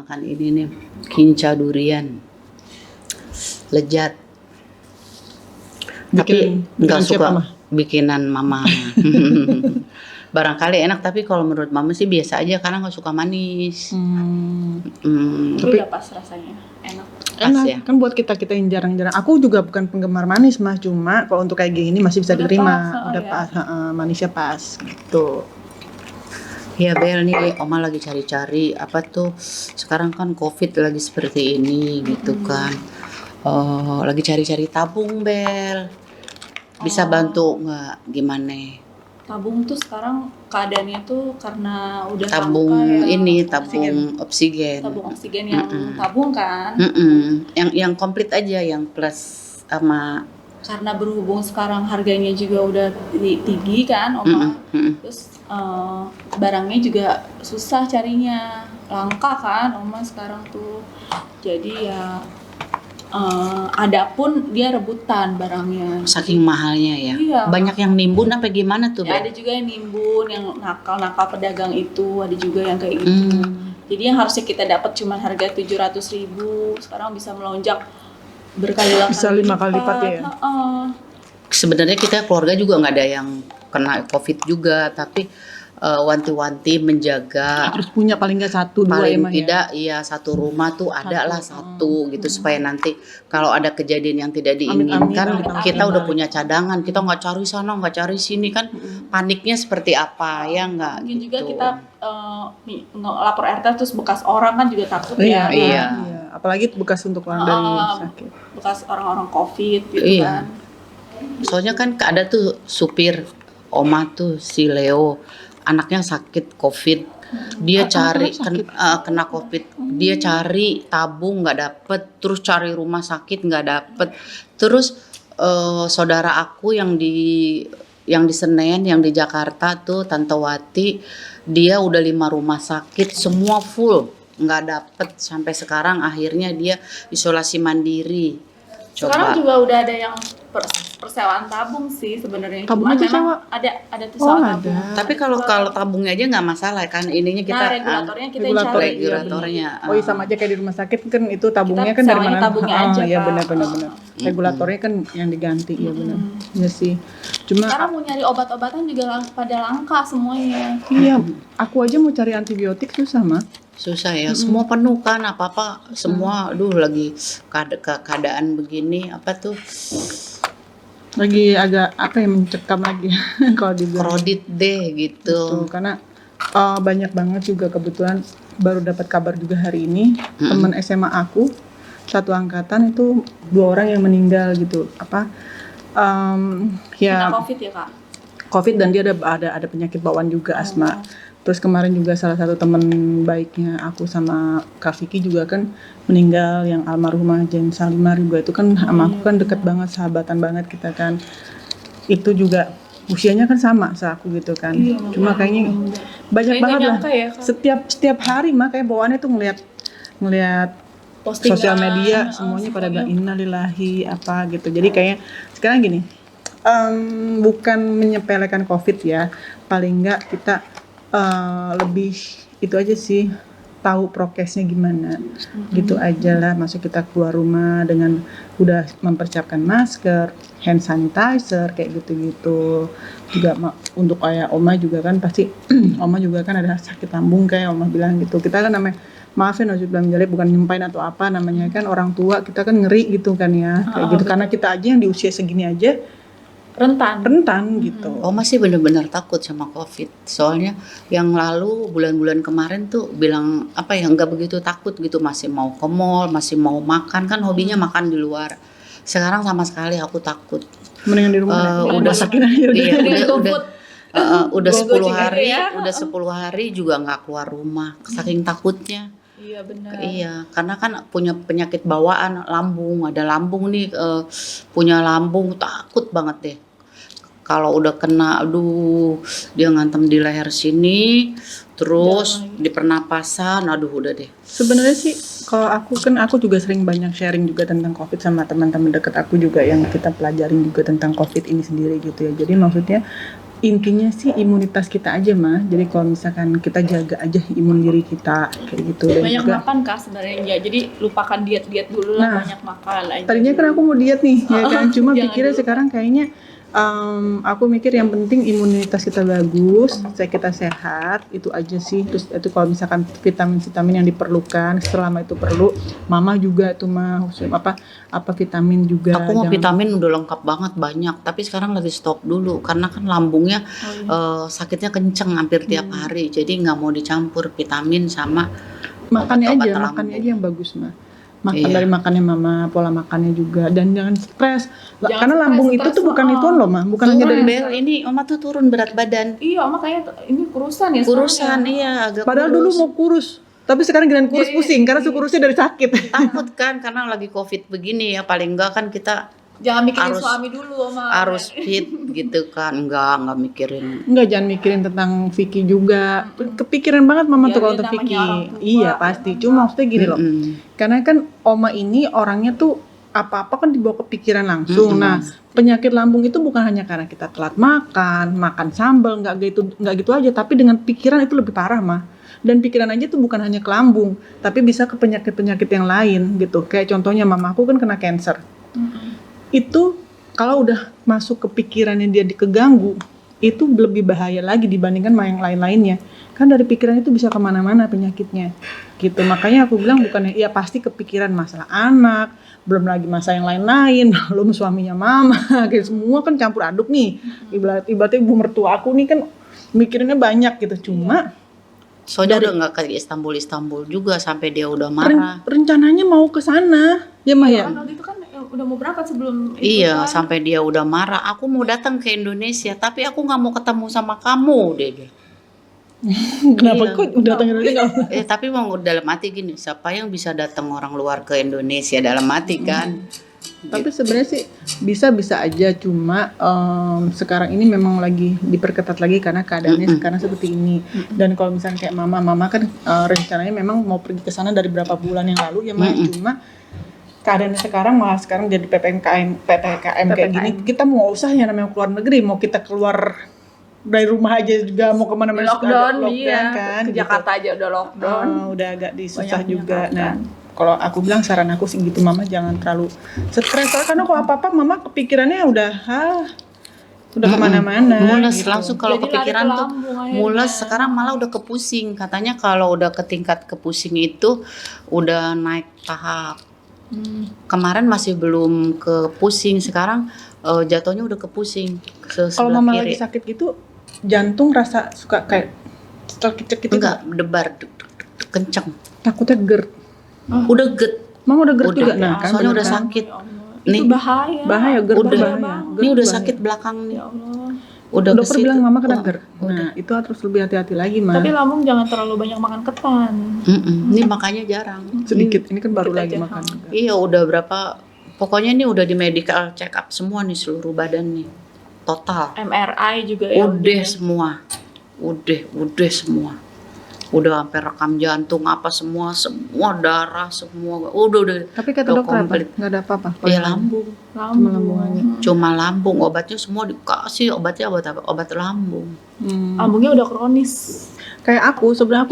makan ini nih, kinca durian. Lezat. Tapi nggak suka bikinan mama. Barangkali enak, tapi kalau menurut mama sih biasa aja karena nggak suka manis. Tapi udah pas rasanya, enak ya? Kan buat kita yang jarang-jarang. Aku juga bukan penggemar manis mah, cuma kalau untuk kayak gini masih bisa diterima. Udah pas, manisnya pas gitu. Ya Bel, nih Oma lagi cari-cari apa tuh, sekarang kan COVID lagi seperti ini gitu kan. Lagi cari-cari tabung Bel, bisa bantu nggak, gimana? Tabung tuh sekarang keadaannya tuh karena udah tabung langka ya, ini tabung oksigen yang tabung kan. Yang komplit aja, yang plus sama, karena berhubung sekarang harganya juga udah tinggi kan Oma. Terus barangnya juga susah carinya, langka kan Oma sekarang tuh. Jadi ya ada pun dia rebutan barangnya. Saking mahalnya ya. Iya. Banyak yang nimbun apa gimana tuh? Ya, ada juga yang nimbun, yang nakal pedagang itu, ada juga yang kayak gitu. Jadi yang harusnya kita dapat cuma harga 700.000, sekarang bisa melonjak berkali-kali. Bisa 5 kali lipat ya. Sebenarnya kita keluarga juga nggak ada yang kena COVID juga, tapi wanti-wanti menjaga. Harus punya paling nggak 1-2 paling emang tidak ya satu rumah tuh ada lah satu gitu, supaya nanti kalau ada kejadian yang tidak diinginkan kita udah punya cadangan, kita nggak cari sana nggak cari sini kan. Paniknya seperti apa ya nggak mungkin gitu. juga kita lapor RT terus bekas orang kan juga takut Iya. Apalagi bekas untuk orang dari sakit, bekas orang-orang COVID gitu kan. Soalnya kan ada tuh supir Oma tuh si Leo, anaknya sakit COVID, dia cari kena COVID, dia cari tabung nggak dapet, terus cari rumah sakit nggak dapet, terus saudara aku yang di Senen, yang di Jakarta tuh Tante Wati, dia udah 5 rumah sakit semua full nggak dapet sampai sekarang, akhirnya dia isolasi mandiri. Sekarang juga udah ada yang persewaan tabung sih sebenarnya. Tabungnya disewa? Ada tuh sewa tabung. Tapi kalau tabungnya aja nggak masalah kan, ininya kita regulatornya kita regulatornya. Sama aja kayak di rumah sakit kan, itu tabungnya kita kan dari mana? Tabungnya aja. Ya benar. Regulatornya kan yang diganti, ya benar. Ya sih. Cuma sekarang mau nyari obat-obatan juga pada langka semuanya. Iya, aku aja mau cari antibiotik susah ya, semua penuh kan, apa-apa semua. Aduh, lagi keadaan begini apa tuh, lagi agak mencekam lagi kalau dibilang kredit deh gitu. Karena banyak banget juga, kebetulan baru dapat kabar juga hari ini, teman SMA aku satu angkatan itu 2 orang yang meninggal gitu. Kena COVID ya Kak? COVID, dan dia ada penyakit bawaan juga, asma. Terus kemarin juga salah satu teman baiknya aku sama Kak Vicky juga kan meninggal, yang almarhumah Jen Salimah juga, itu kan sama aku kan deket banget, sahabatan banget kita kan. Itu juga usianya kan sama aku gitu kan. Cuma kayaknya banyak banget lah. Ya, setiap hari mah kayak bawaannya tuh ngelihat sosial media semuanya pada bilang innalillahi apa gitu. Jadi kayak sekarang gini, bukan menyepelekan COVID ya, paling enggak kita lebih itu aja sih, tahu prokesnya gimana, gitu aja lah. Masuk kita keluar rumah dengan udah mempersiapkan masker, hand sanitizer kayak gitu-gitu. Juga untuk ayah Oma juga kan pasti Oma juga kan ada sakit lambung kayak Oma bilang gitu. Kita kan namanya, maafin bilang jelek, bukan nyumpain atau apa, namanya kan orang tua, kita kan ngeri gitu kan ya, kayak gitu. Karena kita aja yang di usia segini aja rentan gitu. Oma sih benar-benar takut sama COVID. Soalnya yang lalu bulan-bulan kemarin tuh bilang nggak begitu takut gitu, masih mau ke mall, masih mau makan, kan hobinya makan di luar. Sekarang sama sekali aku takut. Mendingan di rumah udah masakin aja udah 10 hari, udah 10 hari juga nggak keluar rumah, saking takutnya. Iya benar. Iya, karena kan punya penyakit bawaan, lambung, ada lambung nih, punya lambung, takut banget deh. Kalau udah kena, aduh, dia ngantem di leher sini, terus di pernapasan, aduh udah deh. Sebenarnya sih kalau aku juga sering banyak sharing juga tentang COVID sama teman-teman dekat aku juga, yang kita pelajarin juga tentang COVID ini sendiri gitu ya. Jadi maksudnya intinya sih imunitas kita aja mah. Jadi kalau misalkan kita jaga aja imun diri kita kayak gitu. Dan Banyak juga, makan kah sebenarnya? Ya, jadi lupakan diet dulu lah, Nah, banyak makan aja. tadinya kan aku mau diet nih, ya kan. Cuma Jangan pikirnya dulu. sekarang kayaknya aku mikir yang penting imunitas kita bagus, kita sehat, itu aja sih. Terus itu kalau misalkan vitamin-vitamin yang diperlukan, selama itu perlu, mama juga tuh mah apa vitamin juga. Aku mau jangan- vitamin udah lengkap banget banyak, tapi sekarang lagi stop dulu karena kan lambungnya sakitnya kenceng hampir tiap hari, jadi nggak mau dicampur vitamin sama makannya obat-obat aja, lambung. makannya aja yang bagus mah. Makan Iya. dari makannya mama, pola makannya juga, dan jangan stres. Jangan Karena lambung stres, itu tuh bukan stres, ituan loh mah, bukan hanya Turun dari. Bel, ini Oma tuh turun berat badan. Iya, makanya ini kurusan ya Kurusan sekarang ya. iya agak Padahal dulu kurus. mau kurus, tapi sekarang giliran kurus Jadi- pusing karena kurusnya dari sakit. Takut kan karena lagi covid begini ya, paling enggak kan kita Jangan mikirin Harus- suami dulu, Oma. harus fit gitu kan, enggak mikirin. Enggak, jangan mikirin tentang Vicky juga. Kepikiran banget mama Ya, tuh kalau dia untuk namanya Vicky. orang tua, Iya pasti. Cuma maksudnya gini loh. Mm-mm. Karena kan oma ini orangnya tuh apa-apa kan dibawa kepikiran langsung. Mm-mm. Nah, penyakit lambung itu bukan hanya karena kita telat makan sambal, nggak gitu aja, tapi dengan pikiran itu lebih parah mah. Dan pikiran aja tuh bukan hanya ke lambung, tapi bisa ke penyakit-penyakit yang lain gitu. Kayak contohnya mamaku kan kena cancer. Itu kalau udah masuk ke pikirannya dia keganggu, itu lebih bahaya lagi dibandingkan sama yang lain-lainnya. Kan dari pikiran itu bisa kemana-mana penyakitnya gitu. Makanya aku bilang bukannya ya pasti kepikiran masalah anak, belum lagi masalah yang lain-lain, belum suaminya mama, kayak semua kan campur aduk nih. Ibaratnya ibu mertua aku nih kan mikirinnya banyak gitu. Cuma Soalnya udah nggak ke Istanbul juga sampai dia udah marah. rencananya mau ke sana, ya Mah ya. Kan waktu itu kan udah mau berangkat sebelum itu Iya, kan. sampai dia udah marah. Aku mau datang ke Indonesia, tapi aku nggak mau ketemu sama kamu, dia. Kenapa Iya. kok datang ke Indonesia nggak? Tapi mau dalam hati gini, siapa yang bisa datang orang luar ke Indonesia dalam hati kan? Tapi sebenarnya sih bisa aja, cuma sekarang ini memang lagi diperketat lagi karena keadaannya sekarang seperti ini. Dan kalau misalnya kayak mama kan rencananya memang mau pergi ke sana dari berapa bulan yang lalu ya Mah. Cuma keadaannya sekarang malah sekarang jadi PPKM kayak gini, kita mau usah ya namanya keluar negeri, mau kita keluar dari rumah aja juga mau kemana-mana suka ada lockdown, iya. kan Ke gitu. Jakarta aja udah lockdown. Udah agak disusah Banyak juga. menyangkutkan. Nah, kalau aku bilang saran aku sih gitu, mama jangan terlalu stres soalnya karena kalau apa-apa mama kepikirannya udah kemana-mana. Mules gitu. langsung kalau Jadi lari kepikiran ke tuh lambung akhirnya. mules. Sekarang malah udah kepusing. Katanya kalau udah ke tingkat kepusing itu udah naik tahap. Kemarin masih belum ke pusing, sekarang jatuhnya udah ke pusing ke Kalau sebelah mama kiri. lagi sakit gitu, jantung rasa suka kayak cekik gitu. Enggak, debar kenceng. Takutnya GERD. Udah ged. Mama udah GERD Udah, juga. Nah, kan soalnya bener udah kan? sakit. Ya Allah. Nih. Itu bahaya. Bahaya GERD Udah. bahaya. Banget. Ini udah bahaya. sakit belakang nih. Ya Allah. Udah ke Dokter situ. bilang mama kena Oh, GERD. Nah, itu harus lebih hati-hati lagi, mah. Tapi lambung jangan terlalu banyak makan ketan. Ini makanya jarang. Sedikit, ini kan baru Sedikit lagi aja, makan. Iya, udah berapa? Pokoknya ini udah di medical check up semua nih seluruh badan nih. Total. MRI juga ya. Udah semua. Udah semua. Udah sampai rekam jantung apa semua darah semua. Udah. Tapi kata Udah dokter apa? komplit. Nggak ada apa-apa. Ya lambung. Lambung. lambung aja. Cuma lambung, obatnya semua dikasih. Obatnya obat apa? Obat lambung. Lambungnya udah kronis. Kayak aku, sebenarnya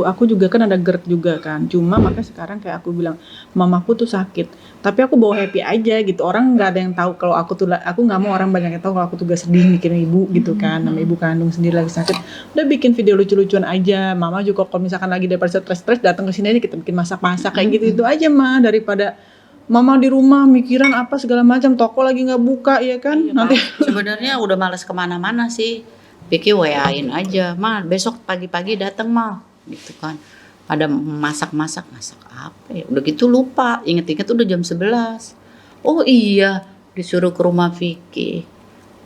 aku juga kan ada GERD juga kan. Cuma makanya sekarang kayak aku bilang, mamaku tuh sakit. Tapi aku bawa happy aja gitu. Orang nggak ada yang tahu kalau aku nggak mau orang banyak yang tahu kalau aku tuh gak sedih mikirin ibu gitu kan. Nama ibu kandung sendiri lagi sakit. Udah bikin video lucu-lucuan aja. Mama juga kalau misalkan lagi daripada stres datang ke sini aja kita bikin masak-masak kayak gitu itu aja mah, daripada mama di rumah mikiran apa segala macam, toko lagi nggak buka ya kan. Nanti Sebenarnya udah males kemana-mana sih. Vicky WA-in aja, "Ma, besok pagi-pagi datang, Ma." Gitu kan. Ada masak apa ya? Udah gitu lupa, inget-inget udah jam 11. Oh iya, disuruh ke rumah Vicky.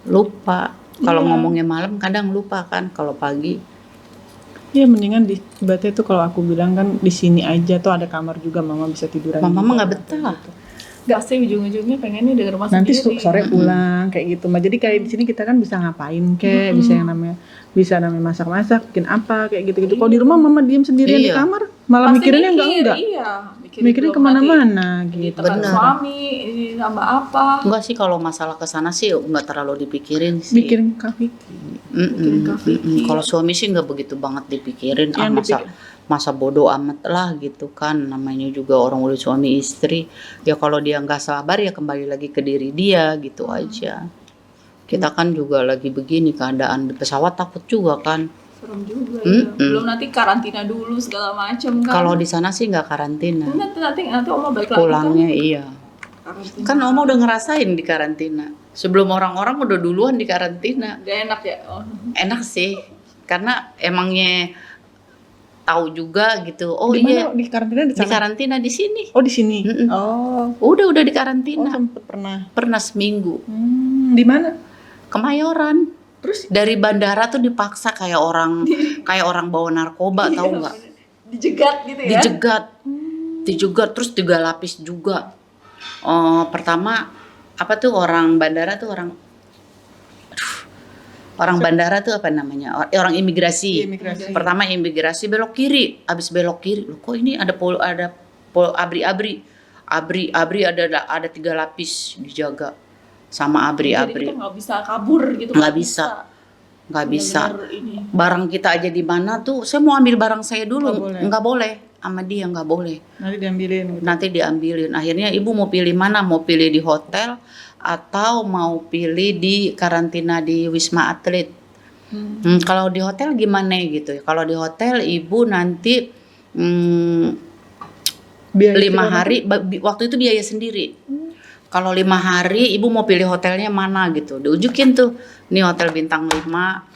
Lupa. Kalau ngomongnya malam kadang lupa kan, kalau pagi. ya mendingan di ibaratnya tuh kalau aku bilang kan di sini aja tuh ada kamar juga, mama bisa tiduran. Mama juga. nggak betah. Pasti ujung-ujungnya pengennya di rumah Nanti sendiri. sore pulang kayak gitu mah. Jadi kayak di sini kita kan bisa ngapain kayak bisa namanya masak-masak, bikin apa kayak gitu-gitu. Kalau di rumah mama diem sendirian di Iya. kamar, malah Pasti mikirinnya mikir, enggak. Iya, Mikirin belum kemana-mana nanti gitu. ditekan Bener. suami, ini tambah apa. Enggak sih, kalau masalah ke sana sih enggak terlalu dipikirin sih. Mikirin Kak Vicky. Mikirin Kak Vicky. Kalau suami sih nggak begitu banget dipikirin, Yang masa bodoh amat lah gitu kan, namanya juga orang udah suami istri. Ya kalau dia nggak sabar ya kembali lagi ke diri dia gitu aja. Kita kan juga lagi begini keadaan di pesawat, takut juga kan. Serem juga ya. Belum nanti karantina dulu segala macam kan. Kalau di sana sih nggak karantina. nanti Oma balik lagi Pulangnya iya. kan. Karantina. Kan Oma udah ngerasain di karantina. Sebelum orang-orang udah duluan di karantina. Gak enak ya. Oh. Enak sih, karena emangnya tahu juga gitu. Oh di iya, mana di karantina di di sana? karantina di sini. Oh di sini. Mm-mm. Oh, Udah di oh karantina. sempet pernah. Pernah seminggu. Di mana? Kemayoran. Terus Dari bandara tuh dipaksa kayak orang bawa narkoba, tahu nggak? Dijegat gitu ya. Dijegat terus 3 lapis juga. Pertama apa tuh orang bandara tuh orang bandara tuh apa namanya? Orang imigrasi. imigrasi. Pertama imigrasi belok kiri, habis belok kiri, loh kok ini ada abri ada 3 lapis dijaga sama Jadi abri. kita nggak bisa kabur gitu. Nggak bisa. Bener-bener ini. Barang kita aja di mana tuh, saya mau ambil barang saya dulu, Nggak boleh. nggak boleh, sama dia nggak boleh. Nanti diambilin gitu. Nanti diambilin. Akhirnya ibu mau pilih mana? Mau pilih di hotel atau mau pilih di karantina di Wisma Atlet? Kalau di hotel gimana gitu? Kalau di hotel ibu nanti Biaya 5 segala hari, waktu itu biaya sendiri. Kalau 5 hari ibu mau pilih hotelnya mana gitu, diunjukin tuh, nih hotel bintang 5,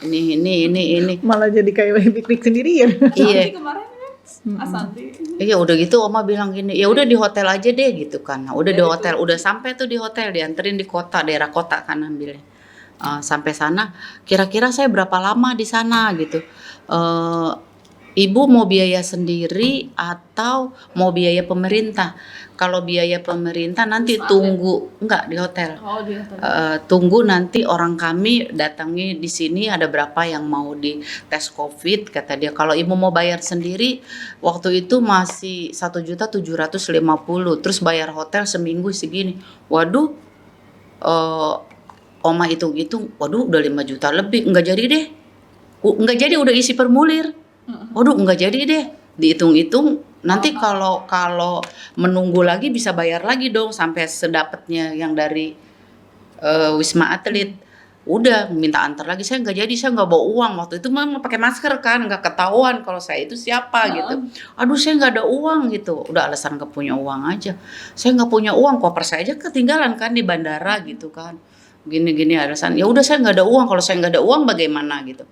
ini. macam. Malah jadi kayak piknik sendiri ya. Iya. Santi kemarin kan. Asanti. Iya udah gitu Oma bilang gini, ya udah di hotel aja deh gitu kan. Nah, udah di hotel, udah sampai tuh di hotel, dianterin di kota, daerah kota kan ambilnya. Sampai sana, kira-kira saya berapa lama di sana gitu. Ibu mau biaya sendiri atau mau biaya pemerintah? Kalau biaya pemerintah nanti tunggu, enggak di hotel. Oh dia tadi. Tunggu nanti orang kami datangi di sini ada berapa yang mau di tes COVID kata dia. Kalau ibu mau bayar sendiri waktu itu masih 1.750.000, terus bayar hotel seminggu segini. Waduh, Oma hitung-hitung, waduh udah 5 juta lebih, enggak jadi deh. Enggak jadi, udah isi formulir. Waduh enggak jadi deh. Dihitung-hitung nanti kalau menunggu lagi bisa bayar lagi dong sampai sedapatnya yang dari Wisma Atlet. Udah minta antar lagi, saya nggak jadi, saya nggak bawa uang waktu itu, mama pakai masker kan, nggak ketahuan kalau saya itu siapa gitu. Aduh saya nggak ada uang gitu, udah alasan nggak punya uang aja. Saya nggak punya uang, koper saya aja ketinggalan kan di bandara gitu kan. Gini alasan, ya udah saya nggak ada uang, kalau saya nggak ada uang bagaimana gitu.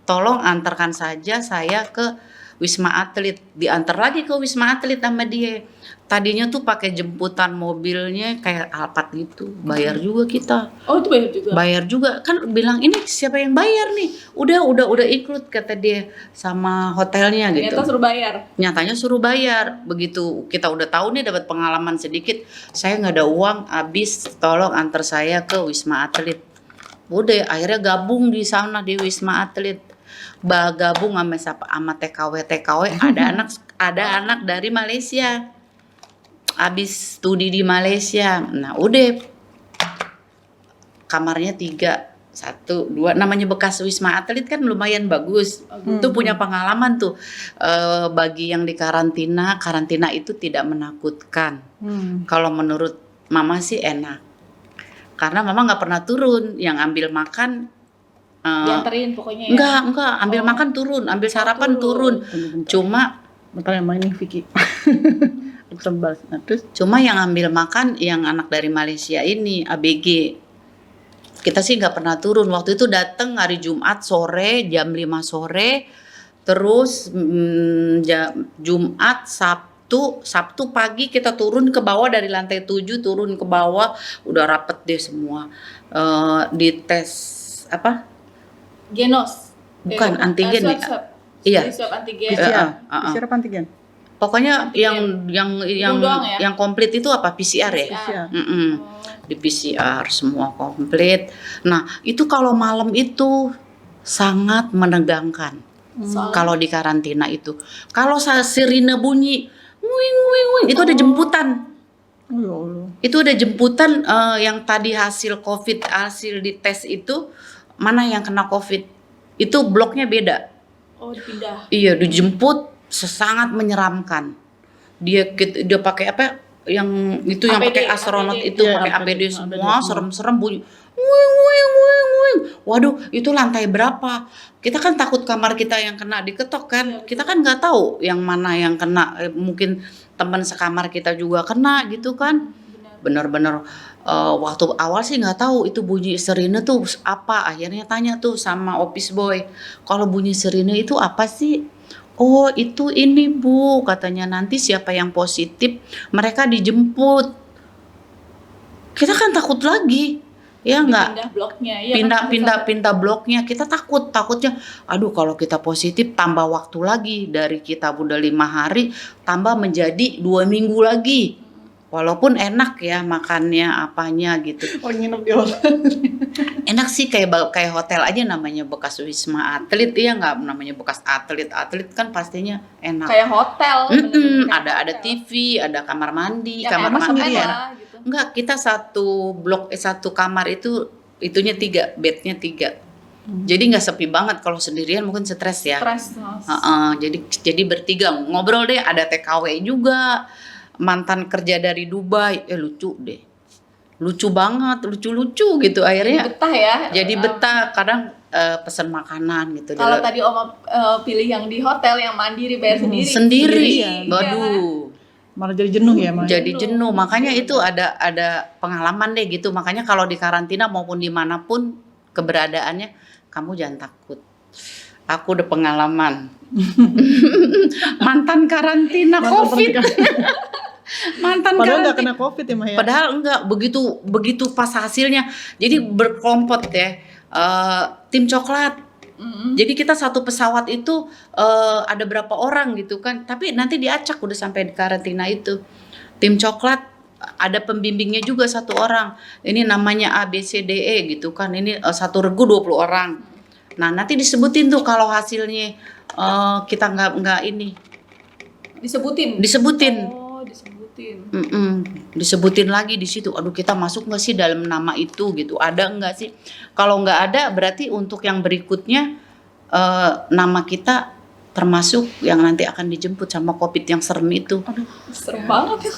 Tolong antarkan saja saya ke Wisma Atlet, diantar lagi ke Wisma Atlet sama dia. Tadinya tuh pakai jemputan mobilnya kayak Alphard gitu, bayar juga kita. Oh itu bayar juga. Bayar juga kan, bilang ini siapa yang bayar nih? Udah include kata dia sama hotelnya gitu. Ternyata suruh bayar. Nyatanya suruh bayar. Begitu kita udah tahu nih, dapat pengalaman sedikit, saya nggak ada uang, habis tolong antar saya ke Wisma Atlet. Udah akhirnya gabung di sana di Wisma Atlet. Gabung sama TKW ada anak dari Malaysia. Habis studi di Malaysia. Nah, udah kamarnya 3, 1, 2, namanya bekas Wisma Atlet kan lumayan bagus. Itu punya pengalaman tuh. Bagi yang di karantina itu tidak menakutkan. Kalau menurut mama sih enak. Karena mama nggak pernah turun, yang ambil makan dianterin pokoknya ya. Enggak, ambil makan turun, ambil sarapan turun. Cuma Bentar yang main nih Vicky. Tebal. Nah, terus cuma yang ambil makan yang anak dari Malaysia ini ABG. Kita sih nggak pernah turun. Waktu itu datang hari Jumat sore jam 5 sore. Terus Jumat, Sabtu pagi kita turun ke bawah dari lantai 7 turun ke bawah, udah rapet deh semua. Dites apa? Genos. Bukan antigen ya. Swab. Iya. Swab antigen. PCR apa antigen? Pokoknya Antigen. yang doang ya? yang komplit itu apa PCR ya? PCR. Di PCR semua komplit. Nah, itu kalau malam itu sangat menegangkan. Kalau di karantina itu. Kalau sirine bunyi, wing, itu ada jemputan. Oh ya Allah. Itu ada jemputan yang tadi hasil COVID, hasil dites itu mana yang kena COVID. itu bloknya beda. Oh, dipindah. Iya, dijemput sangat menyeramkan. Dia pakai apa? Yang itu yang APD, pakai astronot APD. itu Iya, pakai APD, APD semua, semua. serem-serem bunyi. Wing wing wing wing. Waduh, itu lantai berapa? Kita kan takut kamar kita yang kena diketok kan. Iya, betul. Kita kan nggak tahu yang mana yang kena. Mungkin teman sekamar kita juga kena gitu kan. Benar. Bener-bener waktu awal sih nggak tahu itu bunyi sirine tuh apa. Akhirnya tanya tuh sama office boy, kalau bunyi sirine itu apa sih? Oh itu ini Bu, katanya nanti siapa yang positif mereka dijemput. Kita kan takut lagi, ya nggak? Pindah bloknya. Iya kan, Pindah bloknya, kita takutnya aduh kalau kita positif tambah waktu lagi, dari kita udah 5 hari tambah menjadi 2 minggu lagi. Walaupun enak ya makannya apanya gitu, Oh, nginep di hotel. enak sih kayak hotel aja, namanya bekas Wisma Atlet ya, nggak namanya bekas atlet kan pastinya enak. kayak hotel. bener-bener kayak Ada hotel. TV, ada kamar mandi, Ya, kamar enak mandi aja, ya. gitu. Enggak, kita satu blok satu kamar itunya 3, bednya 3. Jadi nggak sepi banget. Kalau sendirian mungkin stres ya. Stres, Mas. Jadi bertiga ngobrol deh, ada TKW juga, mantan kerja dari Dubai, lucu deh, lucu banget, lucu gitu Jadi akhirnya. betah ya. Jadi betah, kadang pesen makanan gitu. Kalau tadi Oma pilih yang di hotel yang mandiri bayar sendiri. Sendiri, Sendirian. waduh. Malah jadi jenuh ya, Maya. Jadi jenuh, makanya itu ada pengalaman deh gitu. Makanya kalau di karantina maupun dimanapun keberadaannya, kamu jangan takut. Aku udah pengalaman. Mantan karantina COVID. Mantan Padahal nggak karantina. kena COVID ya, Maya. Padahal enggak, begitu pas hasilnya. Jadi berkelompok ya. Tim coklat. Jadi kita satu pesawat itu ada berapa orang gitu kan. Tapi nanti diacak udah sampai di karantina itu. Tim coklat ada pembimbingnya juga 1 orang. Ini namanya A B C D E gitu kan. Ini satu regu 20 orang. Nah, nanti disebutin tuh kalau hasilnya kita nggak ini. Disebutin. Oh, disebutin. Disebutin lagi di situ. Aduh, kita masuk nggak sih dalam nama itu gitu? Ada nggak sih? Kalau nggak ada, berarti untuk yang berikutnya nama kita termasuk yang nanti akan dijemput sama COVID yang serem itu. Aduh, Serem banget.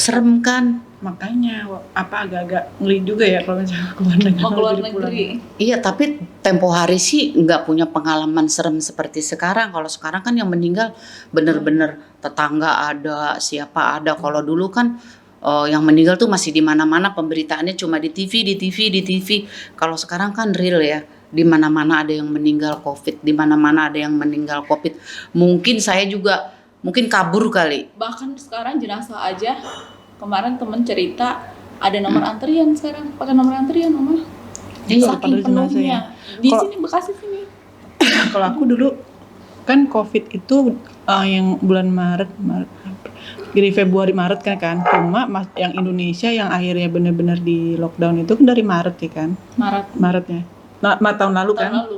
Serem kan? makanya agak-agak ngeri juga ya kalau misalnya keluar negeri. Mau keluar jadi pulang. negeri. Iya, tapi tempo hari sih nggak punya pengalaman serem seperti sekarang. Kalau sekarang kan yang meninggal bener-bener tetangga ada, siapa ada. Kalau dulu kan yang meninggal tuh masih di mana-mana, pemberitaannya cuma di TV. Kalau sekarang kan real ya. Di mana-mana ada yang meninggal COVID, di mana-mana ada yang meninggal COVID. Mungkin saya juga kabur kali. Bahkan sekarang jenazah aja, kemarin temen cerita ada nomor antrian sekarang, pakai nomor antrian Mama. Iya, Saking pada jenazah penuhnya. ya. Di Kalau- sini Bekasi sini. Kalau aku dulu kan COVID itu yang bulan Maret, jadi Februari Maret kan. Cuma yang Indonesia yang akhirnya benar-benar di lockdown itu kan dari Maret ya kan. Maretnya. Nah, tahun lalu kan. Tahun lalu.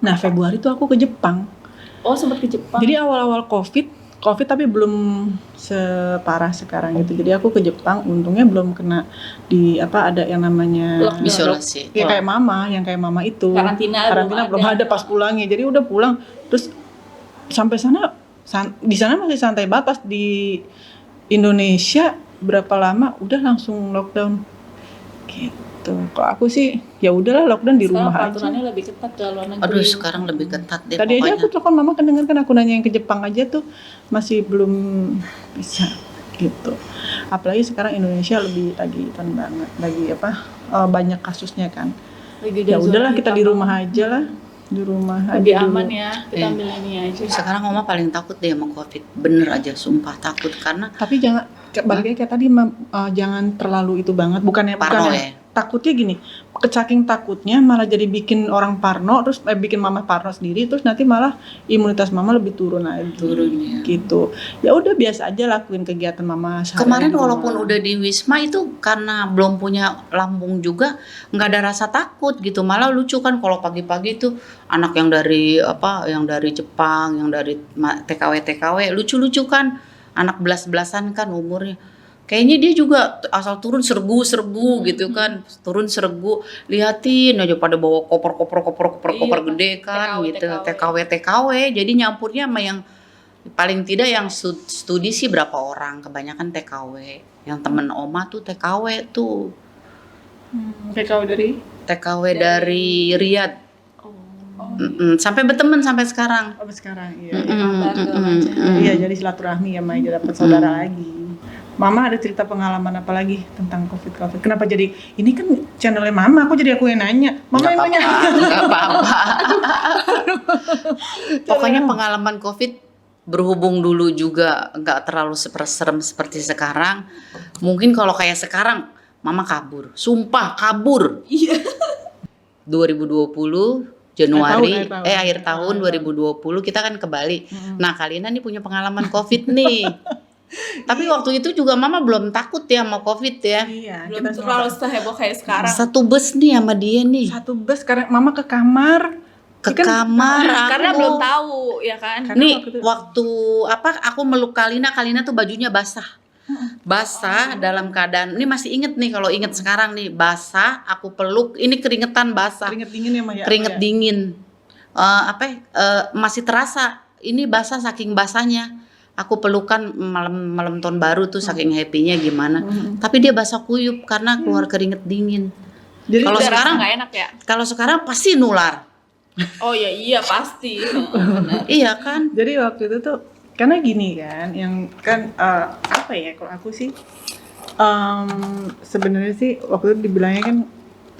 Nah, Februari itu aku ke Jepang. Oh, sempat ke Jepang. Jadi awal-awal COVID tapi belum separah sekarang gitu. Jadi aku ke Jepang, untungnya belum kena ada yang namanya Lockdown. Isolasi. ya kayak mama itu. Karantina belum ada pas pulangnya. Jadi udah pulang terus sampai sana di sana masih santai banget. Pas di Indonesia berapa lama udah langsung lockdown gitu. Kalau aku sih ya udahlah lockdown di sekarang rumah aja. peraturannya lebih ketat ke luar negeri. Aduh, sekarang lebih ketat deh Tadi aja pokoknya. aku telepon mama kan dengar kan aku nanya yang ke Jepang aja tuh masih belum bisa gitu. Apalagi sekarang Indonesia lagi banyak kasusnya kan. Lagi Ya ada udahlah zona kita di hitam. rumah aja lah. Di rumah Lebih aja dulu. aman ya, kita ambil ini aja. Sekarang Oma paling takut deh sama COVID. Bener aja, sumpah takut karena Tapi jangan balik lagi kayak tadi jangan terlalu itu banget. Bukannya Parno ya? takutnya gini, saking takutnya malah jadi bikin orang parno, terus bikin mama parno sendiri, terus nanti malah imunitas mama lebih turun lagi. Turun, ya. Gitu. Ya udah biasa aja lakuin kegiatan mama sehari kemarin di rumah. walaupun udah di Wisma itu karena belum punya lambung juga nggak ada rasa takut gitu. Malah lucu kan kalau pagi-pagi tuh anak yang dari Jepang, yang dari TKW lucu-lucu kan, anak belas-belasan kan umurnya. Kayaknya dia juga asal turun serbu gitu kan, turun serbu, liatin aja pada bawa koper gede kan TKW, gitu, TKW, jadi nyampurnya sama yang paling tidak yang studi sih berapa orang, kebanyakan TKW, yang temen Oma tuh TKW tuh, TKW dari dari Riyadh, sampai berteman sampai sekarang. sekarang iya. Kabar segala macam. Iya, jadi silaturahmi ya Mai, jadi dapat saudara lagi. Mama ada cerita pengalaman apa lagi tentang COVID? Kenapa jadi ini kan channelnya Mama, aku yang nanya. Mama yang nanya. Nggak apa-apa. Pokoknya pengalaman COVID berhubung dulu juga nggak terlalu serem seperti sekarang. Mungkin kalau kayak sekarang, Mama kabur. Sumpah kabur. Iya. 2020 Januari, akhir tahun Akhir 2020 kita kan ke Bali. Nah, Kalina nih punya pengalaman COVID nih. Tapi waktu itu juga Mama belum takut ya sama COVID ya. Iya, Belum kita terlalu semua seheboh kayak sekarang. Satu bus nih sama dia nih. satu bus karena Mama ke kamar. Ke Kan- kamar Karena aku. belum tahu ya kan. Karena Nih waktu itu- waktu aku meluk Kalina tuh bajunya basah. Basah dalam keadaan, ini masih inget nih kalau inget sekarang nih, basah, aku peluk, ini keringetan basah. Keringet dingin ya Maya. Keringet dingin. Masih terasa ini basah saking basahnya. Aku pelukan malam tahun baru tuh saking happy-nya gimana. Tapi dia basah kuyup karena keluar keringet dingin. Jadi Kalau Udah rasa sekarang nggak enak ya. Kalau sekarang pasti nular. Oh ya iya pasti. Benar. Iya kan? Jadi waktu itu tuh karena gini kan, yang kan apa ya kalau aku sih sebenarnya sih waktu itu dibilangnya kan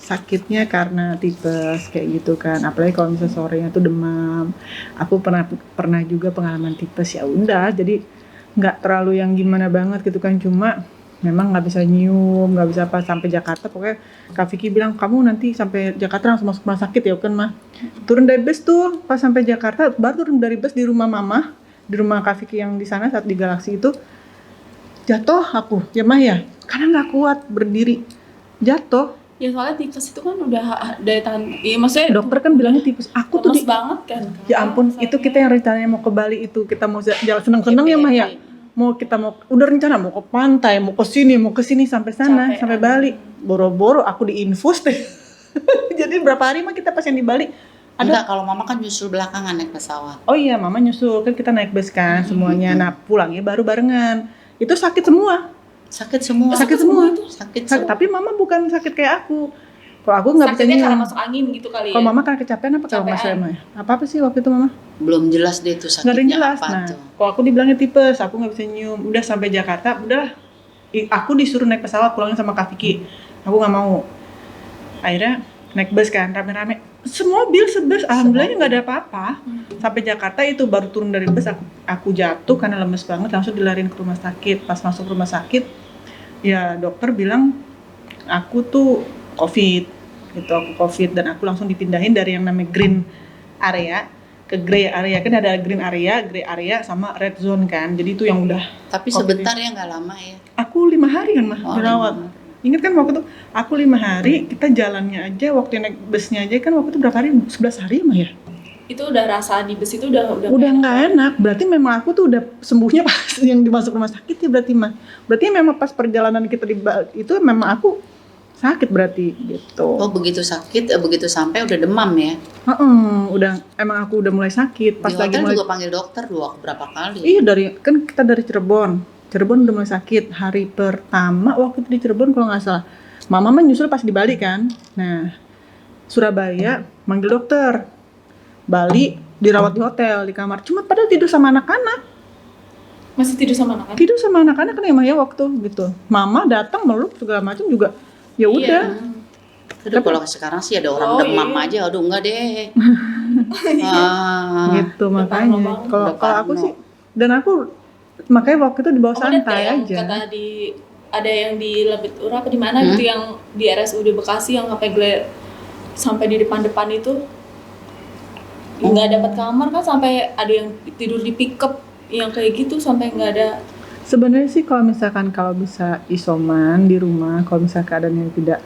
sakitnya karena tipes kayak gitu kan, apalagi kalau misalnya sorenya tuh demam. Aku pernah juga pengalaman tipes, ya udah jadi nggak terlalu yang gimana banget gitu kan, cuma memang nggak bisa nyium, nggak bisa apa sampai Jakarta. Pokoknya Kak Vicky bilang kamu nanti sampai Jakarta langsung masuk rumah sakit ya kan mah. Turun dari bus tuh pas sampai Jakarta, baru turun dari bus di rumah Mama, di rumah Kak Vicky yang di sana saat di Galaxy itu jatuh aku ya mah ya, karena nggak kuat berdiri, jatuh. Ya soalnya tipes itu kan udah daya tahan. Iya maksudnya Dokter kan bilangnya tipes. Aku tuh lemes banget kan. ya ampun, itu kita yang rencananya mau ke Bali itu, kita mau jalan seneng-seneng ya mah ya. Kita mau udah rencana mau ke pantai, mau ke sini sampai sana, Capek, sampai Bali. Boro-boro aku diinfus deh. Jadi berapa hari mah kita pas yang di Bali? Enggak, kalau Mama kan nyusul belakangan naik pesawat. Oh iya, Mama nyusul, kan kita naik bus kan semuanya. Nah, pulangnya baru barengan. Itu sakit semua. Sakit semua. Sakit semua. Sakit Sakit, tapi Mama bukan sakit kayak aku. Kalau aku nggak bisa sakitnya karena nyium. masuk angin gitu kali ya. Kalau Mama karena kecapean apa kalau nggak Kecapean. salah ya? Apa sih waktu itu Mama? Belum jelas deh itu Nggak ada yang sakitnya jelas. apa Nah, tuh. kalau aku dibilangnya tipes, aku nggak bisa nyium. Udah sampai Jakarta, udah aku disuruh naik pesawat pulangnya sama Kak Vicky. Aku nggak mau. Akhirnya naik bus kan, rame-rame. Semua mobil sebus, alhamdulillahnya nggak ada apa-apa. Sampai Jakarta itu baru turun dari bus, aku jatuh karena lemes banget, langsung dilariin ke rumah sakit. Pas masuk rumah sakit, ya dokter bilang aku tuh COVID, gitu. Aku COVID dan aku langsung dipindahin dari yang namanya green area ke gray area. Kan ada green area, gray area sama red zone kan. Jadi itu yang udah. Tapi COVID. sebentar ya, nggak lama ya. Aku 5 hari kan mah Oh, dirawat. 5 hari. Ingat kan waktu itu aku 5 hari, kita jalannya aja waktu naik busnya aja kan waktu itu berapa hari? 11 hari mah ya. Itu udah rasa di bus itu udah Udah nggak enak. Berarti memang aku tuh udah sembuhnya pas yang dimasuk rumah sakit ya berarti mah. Berarti memang pas perjalanan kita di itu memang aku sakit berarti gitu. Oh begitu sakit, begitu sampai udah demam ya. Udah emang aku udah mulai sakit pas Di lagi hotel mulai. juga panggil dokter berapa kali. Iya kan kita dari Cirebon udah mulai sakit. Hari pertama waktu itu di Cirebon kalau nggak salah, Mama mah nyusul pas di Bali kan. Nah Surabaya manggil dokter, Bali dirawat di hotel di kamar. Cuma padahal tidur sama anak-anak. masih tidur sama anak-anak. Tidur sama anak-anak kan emang ya waktu gitu. Mama datang meluk segala macam juga. Ya udah. Udah kalau sekarang sih ada orang demam aja, aduh enggak deh. Gitu udah makanya. parno banget. Kalau Udah aku parno. sih dan aku makanya waktu itu dibawa Kamu lihat santai yang aja. kata ada yang di Lebet Ura apa di mana gitu yang di RSUD Bekasi yang sampai di depan itu nggak dapat kamar kan, sampai ada yang tidur di pickup yang kayak gitu sampai nggak ada. Sebenarnya sih kalau misalkan bisa isoman di rumah, kalau misalkan keadaannya tidak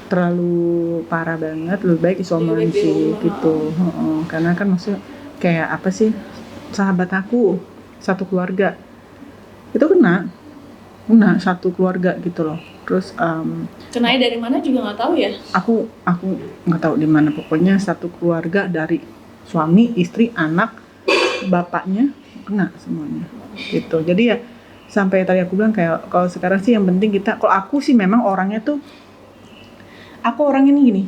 terlalu parah banget, lebih baik isoman Lebih baik di sih rumah. gitu. Karena kan maksudnya kayak apa sih, sahabat aku satu keluarga itu kena Kena satu keluarga gitu loh. Terus Kenanya dari mana juga nggak tahu ya. aku nggak tahu di mana, pokoknya satu keluarga dari suami, istri, anak, bapaknya kena semuanya gitu. Jadi ya sampai tadi aku bilang kayak kalau sekarang sih yang penting kita, kalau aku sih memang orangnya tuh, aku orang ini gini,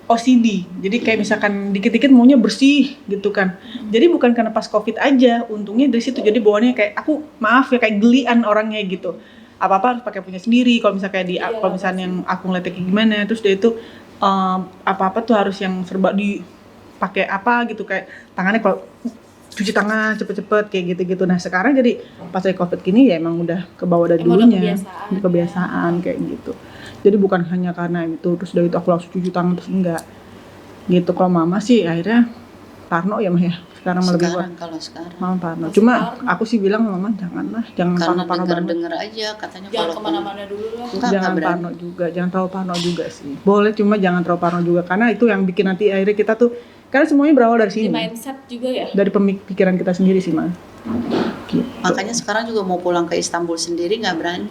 OCD. Jadi kayak misalkan dikit-dikit maunya bersih gitu kan. Jadi bukan karena pas COVID aja, untungnya dari situ. Jadi bawaannya kayak aku maaf ya kayak gelian orangnya gitu. Apa-apa harus pakai punya sendiri. Kalau misalnya kayak Iya, kalau misalnya yang aku ngeliatnya kayak gimana, terus dia itu apa-apa tuh harus yang serba dipakai apa gitu, kayak tangannya kalau cuci tangan cepet-cepet kayak gitu-gitu. Nah sekarang jadi pas lagi COVID gini ya emang udah kebawa dari Emang udah dulunya, kebiasaan, udah kebiasaan kayak gitu. Jadi bukan hanya karena itu terus dari itu aku langsung cuci tangan, terus enggak gitu. Kalau mama sih akhirnya parno ya mah ya sekarang lebih kuat. Kalau sekarang Mama parno. Masih Cuma parno. aku sih bilang mama jangan karena parno-parno banget. denger aja katanya Jangan kalau kemana-mana dulu lah. Jangan berani. parno juga, jangan terlalu parno juga sih. Boleh, cuma jangan terlalu parno juga karena itu yang bikin nanti akhirnya kita tuh, karena semuanya berawal dari Di sini. mindset juga ya. Dari pemikiran kita sendiri sih, Ma. Gitu. Makanya sekarang juga mau pulang ke Istanbul sendiri nggak berani,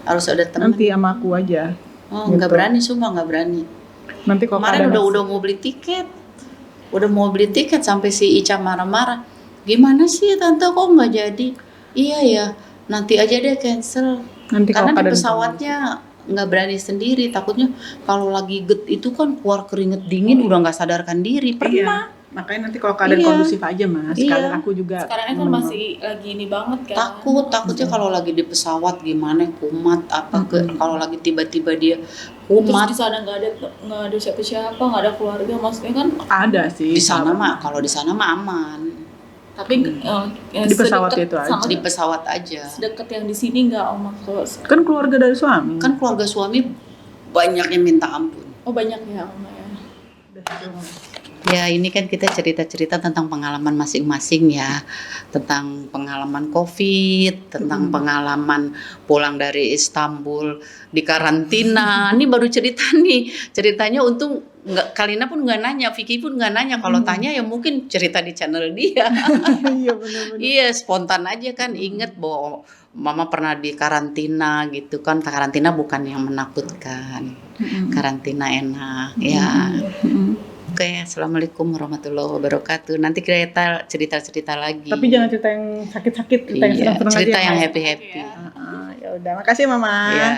harus ada teman. Nanti sama aku aja. Oh nggak gitu. berani, sumpah nggak berani. Nanti kalau Kemarin keadaan udah mau beli tiket sampai si Ica marah-marah. Gimana sih tante kok nggak jadi? Iya ya, nanti aja deh cancel. nanti kalau Karena di keadaan pesawatnya nggak berani sendiri, takutnya kalau lagi itu kan keluar keringet dingin udah nggak sadarkan diri. Pernah. Iya. Makanya nanti kalau keadaan Iya. kondusif aja, Mas. Sekalian Iya. aku juga Sekarang kan masih lagi ini banget kan. Takutnya kalau lagi di pesawat gimana kumat apa kalau lagi tiba-tiba dia Terus kumat. di sana nggak ada siapa-siapa, nggak ada keluarga, maksudnya kan. ada sih. Di sana mah kalau di sana mah aman. Tapi Di pesawat itu aja. Di pesawat aja. Sedekat yang di sini nggak, Om? Kan keluarga dari suami. Kan keluarga suami banyak yang minta ampun. Oh banyak ya, Om ya. Ya ini kan kita cerita-cerita tentang pengalaman masing-masing ya. Tentang pengalaman COVID, tentang pengalaman pulang dari Istanbul, di karantina. Ini baru cerita nih. Ceritanya untung Kalina pun nggak nanya, Vicky pun nggak nanya. Kalau tanya ya mungkin cerita di channel dia. Iya benar-benar. Iya spontan aja kan, inget bahwa mama pernah di karantina gitu kan. Karantina bukan yang menakutkan, karantina enak ya. Oke, assalamualaikum warahmatullahi wabarakatuh. Nanti kita cerita-cerita lagi. Tapi jangan cerita yang sakit-sakit, cerita yang Iya, senang-senang aja. cerita yang Mas. happy-happy. Ya udah, makasih Mama. Iya.